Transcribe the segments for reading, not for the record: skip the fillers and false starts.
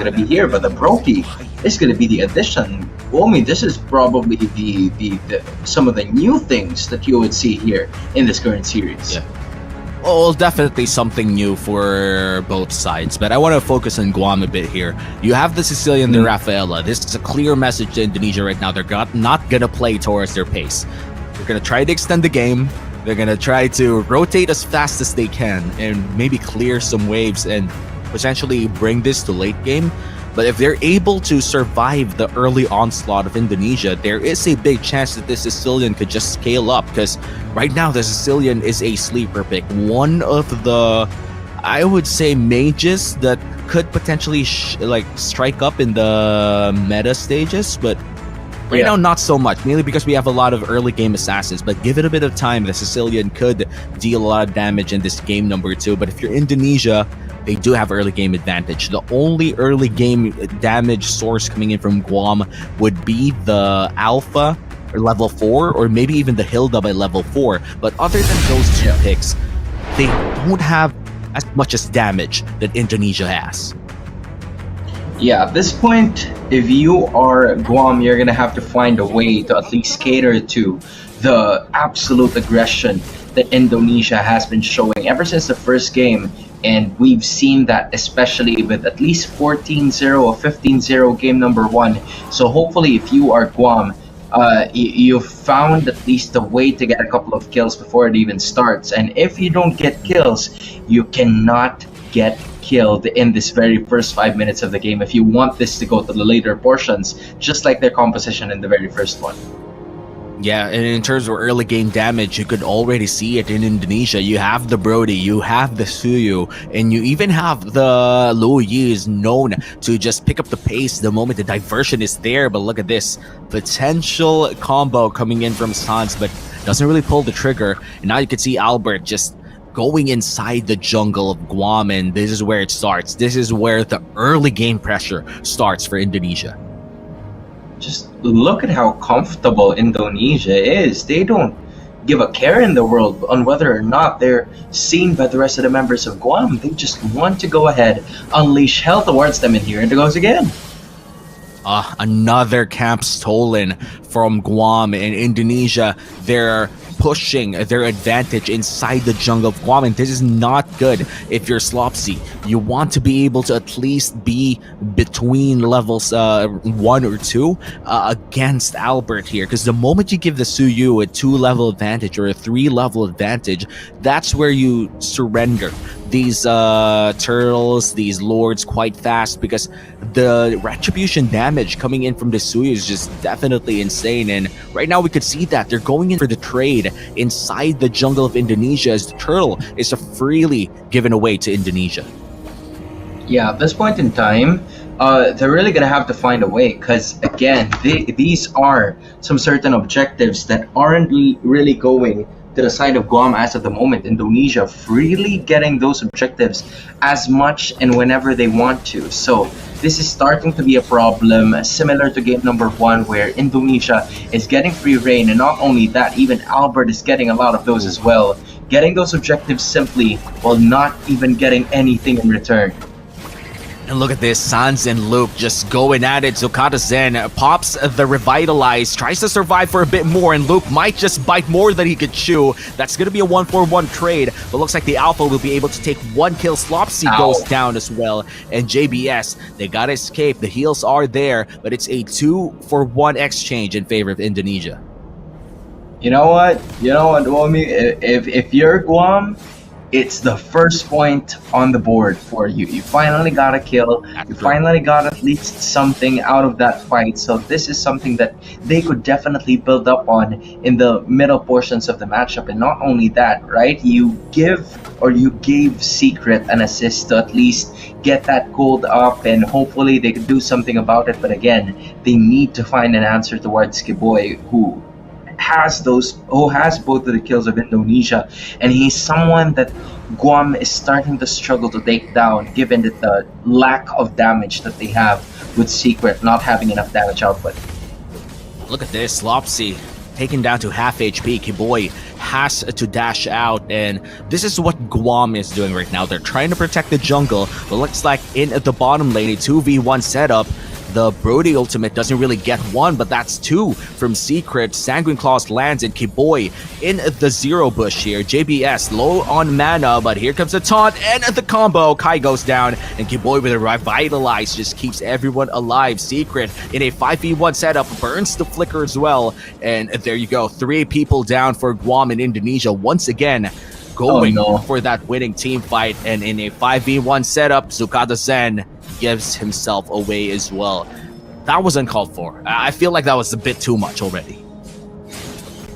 going to be here, but the Brokey is going to be the addition. Well, I mean, this is probably the some of the new things that you would see here in this current series. Yeah. Well, definitely something new for both sides, but I want to focus on Guam a bit here. You have the Sicilian, the Rafaela. This is a clear message to Indonesia right now. They're not going to play towards their pace. They're going to try to extend the game. They're going to try to rotate as fast as they can and maybe clear some waves and potentially bring this to late game. But if they're able to survive the early onslaught of Indonesia, there is a big chance that the Sicilian could just scale up, because right now the Sicilian is a sleeper pick. One of the, I would say, mages that could potentially strike up in the meta stages, but right now not so much, mainly because we have a lot of early game assassins. But give it a bit of time, the Sicilian could deal a lot of damage in this game number 2. But if you're Indonesia, they do have early game advantage. The only early game damage source coming in from Guam would be the Alpha or level 4, or maybe even the Hilda by level 4. But other than those two picks, they don't have as much as damage that Indonesia has. Yeah, at this point, if you are Guam, you're going to have to find a way to at least cater to the absolute aggression that Indonesia has been showing ever since the first game. And we've seen that especially with at least 14-0 or 15-0 game number 1. So hopefully if you are Guam, you've found at least a way to get a couple of kills before it even starts. And if you don't get kills, you cannot get killed in this very first 5 minutes of the game if you want this to go to the later portions, just like their composition in the very first one. Yeah, and in terms of early game damage, you could already see it in Indonesia. You have the Brody, you have the Suyu, and you even have the Lu Yi, is known to just pick up the pace the moment the diversion is there. But look at this potential combo coming in from Sans, but doesn't really pull the trigger. And now you can see Albert just going inside the jungle of Guam, and this is where it starts. This is where the early game pressure starts for Indonesia. Just look at how comfortable Indonesia is. They don't give a care in the world on whether or not they're seen by the rest of the members of Guam. They just want to go ahead, unleash hell towards them, and here it goes again. Another camp stolen from Guam and Indonesia. They're pushing their advantage inside the jungle of Guam, and this is not good if you're Slopsy. You want to be able to at least be between levels 1 or 2 against Albert here, because the moment you give the Suyu a 2-level advantage or a 3-level advantage, that's where you surrender these turtles, these lords quite fast, because the retribution damage coming in from the Suyu is just definitely insane. And right now we could see that they're going in for the trade inside the jungle of Indonesia, as the turtle is freely given away to Indonesia. Yeah, at this point in time, they're really gonna have to find a way, because again, these are some certain objectives that aren't really going to the side of Guam as of the moment. Indonesia freely getting those objectives as much and whenever they want to. So this is starting to be a problem, similar to game number 1, where Indonesia is getting free reign, and not only that, even Albert is getting a lot of those as well, getting those objectives simply while not even getting anything in return. And look at this, Sans and Luke just going at it. Zukata Zen pops the Revitalize, tries to survive for a bit more, and Luke might just bite more than he could chew. That's going to be a 1-for-1 trade, but looks like the Alpha will be able to take 1 kill. Slopsy goes down as well, and JBS, they got to escape. The heals are there, but it's a 2-for-1 exchange in favor of Indonesia. You know what, Womi? If you're Guam, it's the first point on the board for you. You finally got a kill. You finally got at least something out of that fight. So this is something that they could definitely build up on in the middle portions of the matchup. And not only that, right? You gave Secret an assist to at least get that gold up, and hopefully they could do something about it. But again, they need to find an answer towards Kiboy, who has both of the kills of Indonesia, and he's someone that Guam is starting to struggle to take down, given that the lack of damage that they have with Secret not having enough damage output. Look at this, Slopsy taken down to half HP. Kiboy has to dash out, and this is what Guam is doing right now. They're trying to protect the jungle, but looks like in the bottom lane, a 2v1 setup. The Brody ultimate doesn't really get one, but that's two from Secret. Sanguine Claws lands, and Kiboy in the zero bush here. JBS low on mana, but here comes the taunt and the combo. Kai goes down, and Kiboy with a revitalize just keeps everyone alive. Secret in a 5v1 setup burns the flicker as well, and there you go. 3 people down for Guam and Indonesia once again. Going for that winning team fight, and in a 5v1 setup, Zukata Zen gives himself away as well. That was uncalled for. I feel like that was a bit too much already.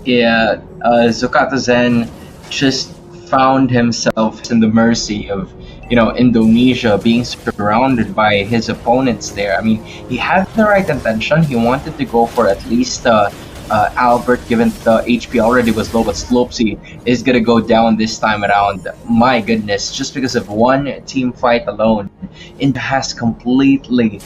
Yeah, Zukata Zen just found himself in the mercy of, Indonesia being surrounded by his opponents there. I mean, he had the right intention. He wanted to go for at least Albert, given the HP already was low, but Slopsy is gonna go down this time around. My goodness, just because of one team fight alone, India has completely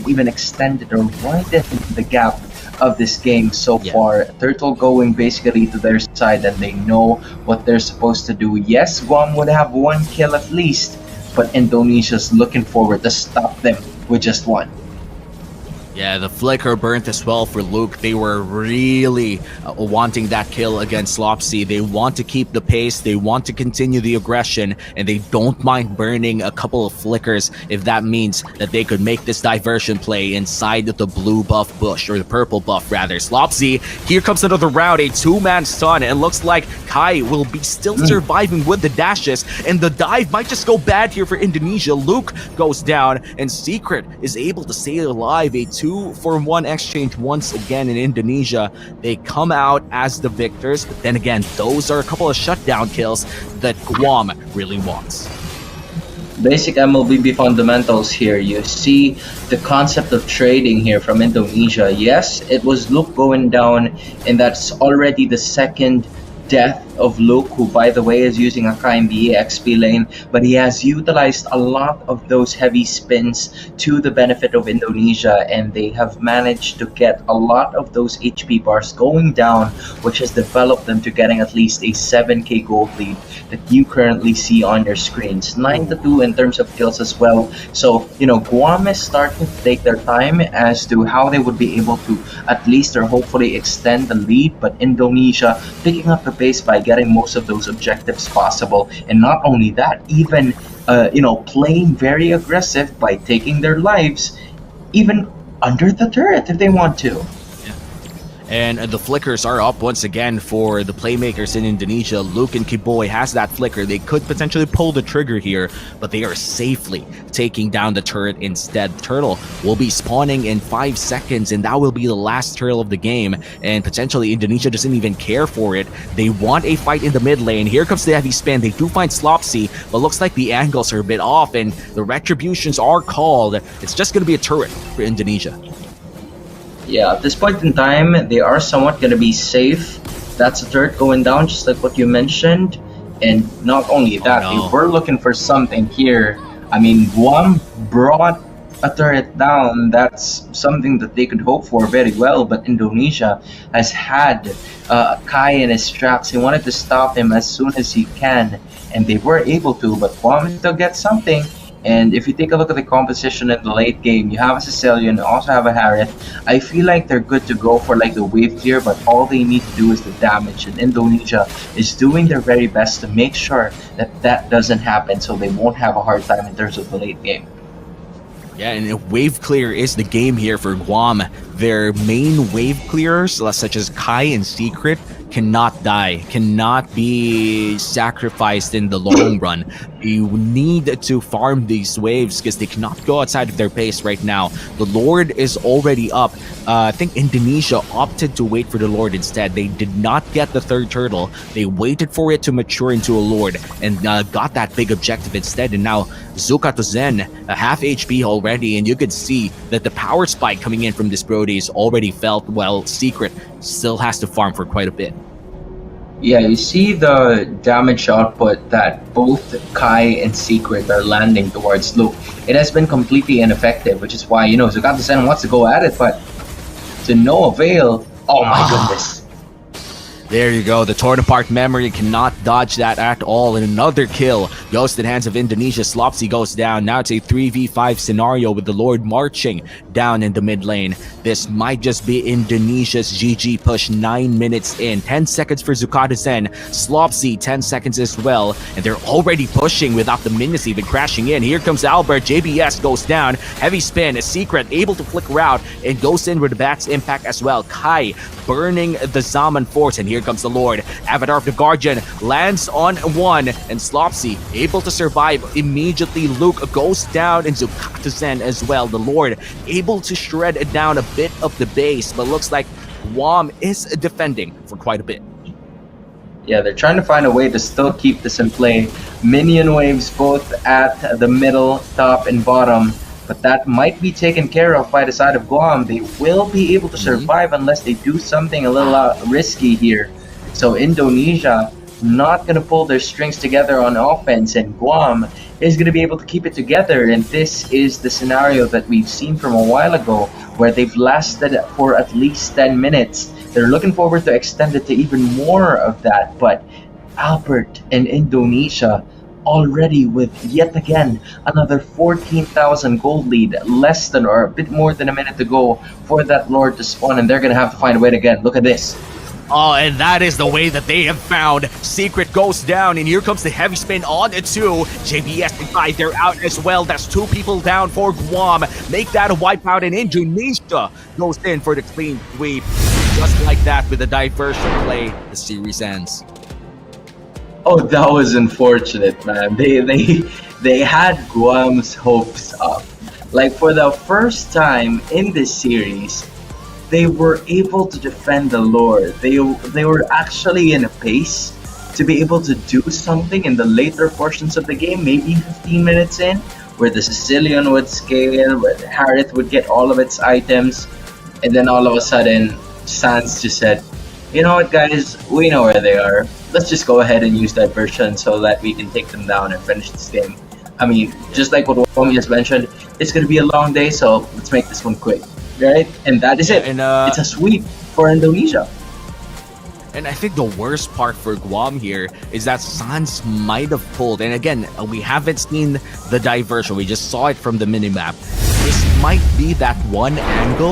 even extended or widened the gap of this game so far. Turtle going basically to their side, and they know what they're supposed to do. Yes, Guam would have 1 kill at least, but Indonesia's looking forward to stop them with just 1. Yeah, the flicker burnt as well for Luke. They were really wanting that kill against Slopsy. They want to keep the pace, they want to continue the aggression, and they don't mind burning a couple of flickers if that means that they could make this diversion play inside of the blue buff bush, or the purple buff rather. Slopsy, here comes another round, a 2-man stun, and looks like Kai will be still surviving with the dashes, and the dive might just go bad here for Indonesia. Luke goes down, and Secret is able to stay alive. A 2-for-1 exchange once again in Indonesia. They come out as the victors, but then again, those are a couple of shutdown kills that Guam really wants. Basic MLBB fundamentals here. You see the concept of trading here from Indonesia. Yes, it was Luke going down, and that's already the second death of Luke, who by the way is using a Kai in the XP lane, but he has utilized a lot of those heavy spins to the benefit of Indonesia, and they have managed to get a lot of those HP bars going down, which has developed them to getting at least a 7k gold lead that you currently see on your screens. 9-2 in terms of kills as well. So, Guam is starting to take their time as to how they would be able to at least or hopefully extend the lead, but Indonesia picking up the pace by getting most of those objectives possible, and not only that, even playing very aggressive by taking their lives even under the turret if they want to. And the flickers are up once again for the playmakers in Indonesia. Luke and Kiboy has that flicker. They could potentially pull the trigger here, but they are safely taking down the turret instead. Turtle will be spawning in 5 seconds, and that will be the last turtle of the game. And potentially Indonesia doesn't even care for it. They want a fight in the mid lane. Here comes the heavy spin. They do find Slopsy, but looks like the angles are a bit off, and the retributions are called. It's just going to be a turret for Indonesia. Yeah, at this point in time, they are somewhat going to be safe. That's a turret going down, just like what you mentioned. And not only that, they were looking for something here. I mean, Guam brought a turret down. That's something that they could hope for very well. But Indonesia has had Kai in his tracks. He wanted to stop him as soon as he can, and they were able to. But Guam still gets something. And if you take a look at the composition in the late game, you have a Sicilian, you also have a Harriet. I feel like they're good to go for like the wave clear, but all they need to do is the damage. And Indonesia is doing their very best to make sure that that doesn't happen, so they won't have a hard time in terms of the late game. Yeah, and wave clear is the game here for Guam. Their main wave clearers, such as Kai and Secret, cannot die, cannot be sacrificed in the long run. You need to farm these waves because they cannot go outside of their pace right now. The Lord is already up. I think Indonesia opted to wait for the Lord instead. They did not get the third turtle. They waited for it to mature into a Lord and got that big objective instead. And now Zuka to Zen, half HP already, and you could see that the power spike coming in from this Brody is already felt, while Secret still has to farm for quite a bit. Yeah, you see the damage output that both Kai and Secret are landing towards Luke. It has been completely ineffective, which is why, Zukata Sen wants to go at it, but to no avail. Oh my goodness. There you go. The torn apart memory cannot dodge that at all. And another kill goes to the hands of Indonesia. Slopsy goes down. Now it's a 3v5 scenario with the Lord marching down in the mid lane. This might just be Indonesia's GG push 9 minutes in. 10 seconds for Zucata Zen. Slopsy 10 seconds as well. And they're already pushing without the minions even crashing in. Here comes Albert. JBS goes down. Heavy spin. A secret able to flicker out and goes in with the Bat's impact as well. Kai burning the Zaman force. And here comes the Lord. Avatar of the Guardian lands on one, and Slopsy able to survive immediately. Luke goes down, and Zucata Zen as well. The Lord able to shred down a bit of the base, but looks like Guam is defending for quite a bit. Yeah, they're trying to find a way to still keep this in play. Minion waves both at the middle, top, and bottom. But that might be taken care of by the side of Guam. They will be able to survive unless they do something a little risky here. So Indonesia not going to pull their strings together on offense, and Guam is going to be able to keep it together. And this is the scenario that we've seen from a while ago, where they've lasted for at least 10 minutes. They're looking forward to extend it to even more of that. But Albert and Indonesia already with yet again another 14,000 gold lead, less than or a bit more than a minute to go for that Lord to spawn, and they're gonna have to find a way to again. Look at this. Oh, and that is the way that they have found. Secret goes down, and here comes the heavy spin on it too. JBS and Kai, they're out as well. That's 2 people down for Guam. Make that a wipeout, and Indonesia goes in for the clean sweep. Just like that, with a diversion play, the series ends. Oh, that was unfortunate, man. They had Guam's hopes up. Like, for the first time in this series, they were able to defend the Lord. They were actually in a pace to be able to do something in the later portions of the game, maybe 15 minutes in, where the Sicilian would scale, where the Harith would get all of its items, and then all of a sudden, Sans just said, you know what, guys, we know where they are. Let's just go ahead and use diversion so that we can take them down and finish this game. I mean, just like what Romy has mentioned, it's going to be a long day, so let's make this one quick, right? And that is it. And, it's a sweep for Indonesia. And I think the worst part for Guam here is that Sans might have pulled. And again, we haven't seen the diversion. We just saw it from the minimap. This might be that one angle